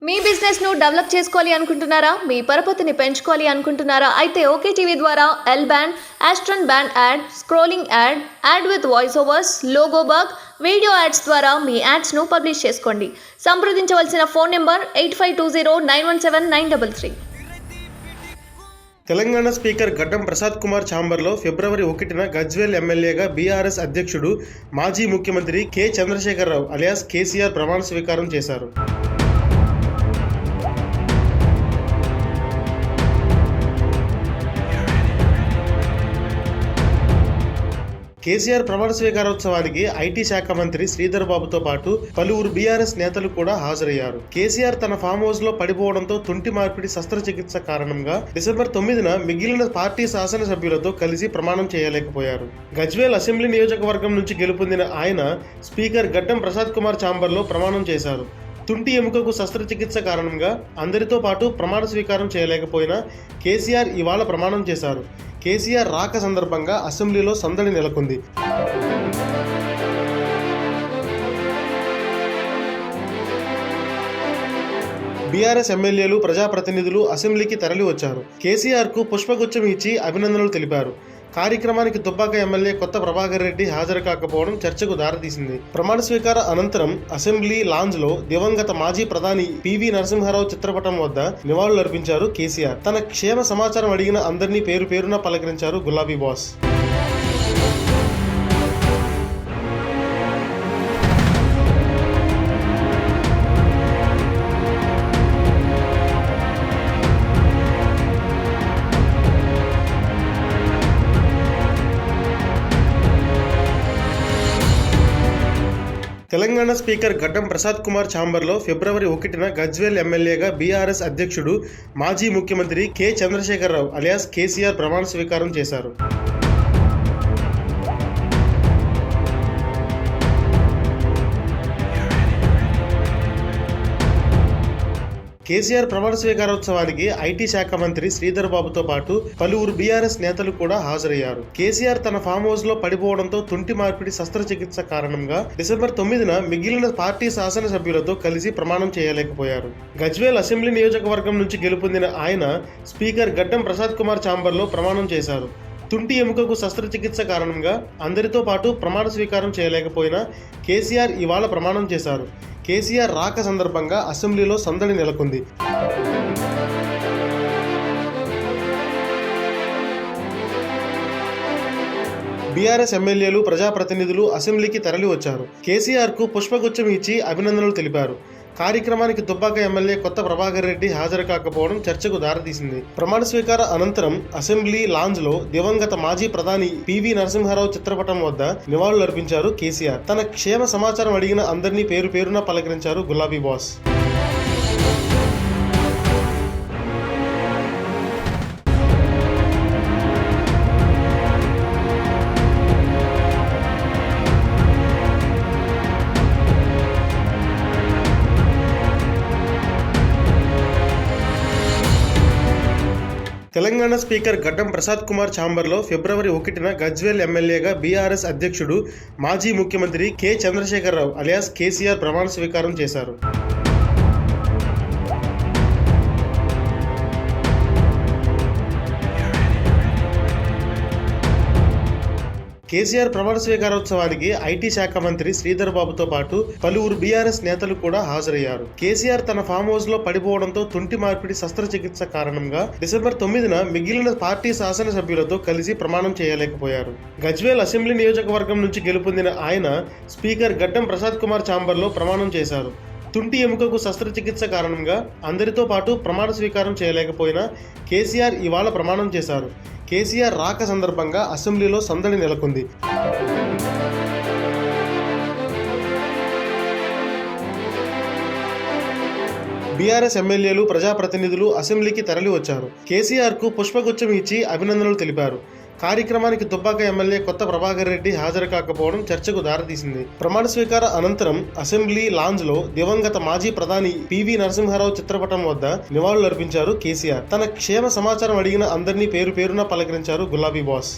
మీ business ను develop చేసుకోవాలి అనుకుంటున్నారా? మీ పరపతిని పెంచుకోవాలి అనుకుంటున్నారా? అయితే ఓకే టీవీ ద్వారా ఎల్ బ్యాండ్, ఆస్ట్రన్ band ad, scrolling ad, ad with voice overs, logo bug, video ads ద్వారా మీ యాడ్స్ ను పబ్లిష్ చేసుకోండి. సంప్రదించవలసిన ఫోన్ నెంబర్ 8520917933. తెలంగాణ స్పీకర్ గడ్డం ప్రసాద్ కుమార్ ఛాంబర్లో ఫిబ్రవరి 1న గజ్వేల్ ఎమ్మెల్యేగా బీఆర్ఎస్ అధ్యక్షుడు మాజీ ముఖ్యమంత్రి కె చంద్రశేఖరరావు అలియాస్ కేసీఆర్ ప్రమాణ స్వీకారం చేశారు. కేసీఆర్ ప్రమాణ స్వీకారోత్సవానికి ఐటీ శాఖ మంత్రి శ్రీధర్ బాబుతో పాటు పలువురు బీఆర్ఎస్ నేతలు కూడా హాజరయ్యారు. కేసీఆర్ తన ఫామ్ హౌస్ లో పడిపోవడంతో తుంటి మార్పిడి శస్త్రచికిత్స కారణంగా డిసెంబర్ 9న మిగిలిన పార్టీ శాసనసభ్యులతో కలిసి ప్రమాణం చేయలేకపోయారు. గజ్వేల్ అసెంబ్లీ నియోజకవర్గం నుంచి గెలుపొందిన ఆయన స్పీకర్ గడ్డం ప్రసాద్ కుమార్ ఛాంబర్లో ప్రమాణం చేశారు. తుంటి ఎముకకు శస్త్రచికిత్స కారణంగా అందరితో పాటు ప్రమాణ స్వీకారం చేయలేకపోయినా కేసీఆర్ ఇవాళ ప్రమాణం చేశారు. కేసీఆర్ రాక సందర్భంగా అసెంబ్లీలో సందడి నెలకొంది. బీఆర్ఎస్ ఎమ్మెల్యేలు, ప్రజాప్రతినిధులు అసెంబ్లీకి తరలి వచ్చారు. కేసీఆర్ కు పుష్పగుచ్చం ఇచ్చి అభినందనలు తెలిపారు. కార్యక్రమానికి దుబ్బాక ఎమ్మెల్యే కొత్త ప్రభాకర్ రెడ్డి హాజరు కాకపోవడం చర్చకు దారితీసింది. ప్రమాణ స్వీకార అనంతరం అసెంబ్లీ లాంజ్ లో దివంగత మాజీ ప్రధాని పివి నరసింహారావు చిత్రపటం వద్ద నివాళులర్పించారు కేసీఆర్. తన క్షేమ సమాచారం అడిగిన అందరినీ పేరు పేరున పలకరించారు గులాబీ బాస్. తెలంగాణ స్పీకర్ గడ్డం ప్రసాద్ కుమార్ ఛాంబర్లో ఫిబ్రవరి 1న గజ్వేల్ ఎమ్మెల్యేగా బీఆర్ఎస్ అధ్యక్షుడు మాజీ ముఖ్యమంత్రి కె చంద్రశేఖరరావు అలియాస్ కేసీఆర్ ప్రమాణ స్వీకారం చేశారు. కేసీఆర్ ప్రమాణ స్వీకారోత్సవానికి ఐటీ శాఖ మంత్రి శ్రీధర్ బాబుతో పాటు పలువురు బీఆర్ఎస్ నేతలు కూడా హాజరయ్యారు. కేసీఆర్ తన ఫామ్ హౌస్ లో పడిపోవడంతో తుంటి మార్పిడి శస్త్రచికిత్స కారణంగా డిసెంబర్ 9న మిగిలిన పార్టీ శాసనసభ్యులతో కలిసి ప్రమాణం చేయలేకపోయారు. గజ్వేల్ అసెంబ్లీ నియోజకవర్గం నుంచి గెలుపొందిన ఆయన స్పీకర్ గడ్డం ప్రసాద్ కుమార్ ఛాంబర్లో ప్రమాణం చేశారు. తుంటి ఎముకకు శస్త్రచికిత్స కారణంగా అందరితో పాటు ప్రమాణ స్వీకారం చేయలేకపోయినా కేసీఆర్ ఇవాళ ప్రమాణం చేశారు. కేసీఆర్ రాక సందర్భంగా అసెంబ్లీలో సందడి నెలకొంది. బీఆర్ఎస్ ఎమ్మెల్యేలు, ప్రజాప్రతినిధులు అసెంబ్లీకి తరలి వచ్చారు. కేసీఆర్ కు పుష్పగుచ్చం ఇచ్చి అభినందనలు తెలిపారు. కార్యక్రమానికి దుబ్బాక ఎమ్మెల్యే కొత్త ప్రభాకర్ రెడ్డి హాజరు కాకపోవడం చర్చకు దారితీసింది. ప్రమాణ స్వీకార అనంతరం అసెంబ్లీ లాంజ్ లో దివంగత మాజీ ప్రధాని పివి నరసింహారావు చిత్రపటం వద్ద నివాళులర్పించారు కేసీఆర్. తన క్షేమ సమాచారం అడిగిన అందరినీ పేరు పేరున పలకరించారు గులాబీ బాస్. తెలంగాణ స్పీకర్ గడ్డం ప్రసాద్ కుమార్ ఛాంబర్లో ఫిబ్రవరి 1న గజ్వేల్ ఎమ్మెల్యేగా బీఆర్ఎస్ అధ్యక్షుడు మాజీ ముఖ్యమంత్రి కె చంద్రశేఖరరావు అలియాస్ కేసీఆర్ ప్రమాణ స్వీకారం చేశారు. కేసీఆర్ ప్రమాణ స్వీకారోత్సవానికి ఐటీ శాఖ మంత్రి శ్రీధర్ బాబుతో పాటు పలువురు బీఆర్ఎస్ నేతలు కూడా హాజరయ్యారు. కేసీఆర్ తన ఫామ్ హౌస్ లో పడిపోవడంతో తుంటి మార్పిడి శస్త్రచికిత్స కారణంగా డిసెంబర్ 9న మిగిలిన పార్టీ శాసనసభ్యులతో కలిసి ప్రమాణం చేయలేకపోయారు. గజ్వేల్ అసెంబ్లీ నియోజకవర్గం నుంచి గెలుపొందిన ఆయన స్పీకర్ గడ్డం ప్రసాద్ కుమార్ ఛాంబర్లో ప్రమాణం చేశారు. తుంటి ఎముకకు శస్త్రచికిత్స కారణంగా అందరితో పాటు ప్రమాణ స్వీకారం చేయలేకపోయినా కేసీఆర్ ఇవాళ ప్రమాణం చేశారు. కేసీఆర్ రాక సందర్భంగా అసెంబ్లీలో సందడి నెలకొంది. బీఆర్ఎస్ ఎమ్మెల్యేలు, ప్రజాప్రతినిధులు అసెంబ్లీకి తరలి వచ్చారు. కేసీఆర్ కు పుష్పగుచ్చం ఇచ్చి అభినందనలు తెలిపారు. కార్యక్రమానికి దుబ్బాక ఎమ్మెల్యే కొత్త ప్రభాకర్ రెడ్డి హాజరు కాకపోవడం చర్చకు దారితీసింది. ప్రమాణ స్వీకార అనంతరం అసెంబ్లీ లాంజ్ లో దివంగత మాజీ ప్రధాని పివి నరసింహారావు చిత్రపటం వద్ద నివాళులర్పించారు కేసీఆర్. తన క్షేమ సమాచారం అడిగిన అందరినీ పేరు పేరున పలకరించారు గులాబీ బాస్.